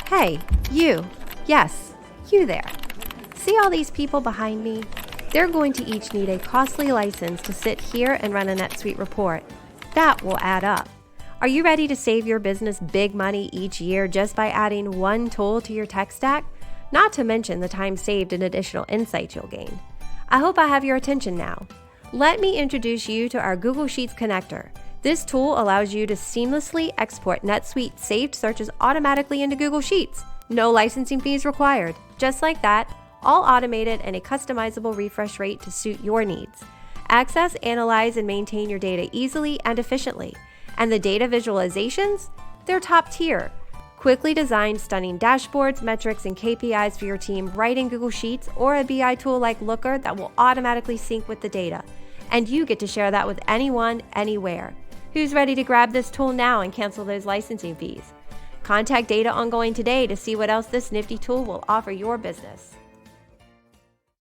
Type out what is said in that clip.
Hey, you. Yes, you there. See all these people behind me? They're going to each need a costly license to sit here and run a NetSuite report. That will add up. Are you ready to save your business big money each year just by adding one tool to your tech stack? Not to mention the time saved and additional insights you'll gain. I hope I have your attention now. Let me introduce you to our Google Sheets connector. This tool allows you to seamlessly export NetSuite saved searches automatically into Google Sheets. No licensing fees required. Just like that, all automated and a customizable refresh rate to suit your needs. Access, analyze, and maintain your data easily and efficiently. And the data visualizations? They're top tier. Quickly design stunning dashboards, metrics, and KPIs for your team right in Google Sheets or a BI tool like Looker that will automatically sync with the data. And you get to share that with anyone, anywhere. Who's ready to grab this tool now and cancel those licensing fees? Contact Data Ongoing today to see what else this nifty tool will offer your business.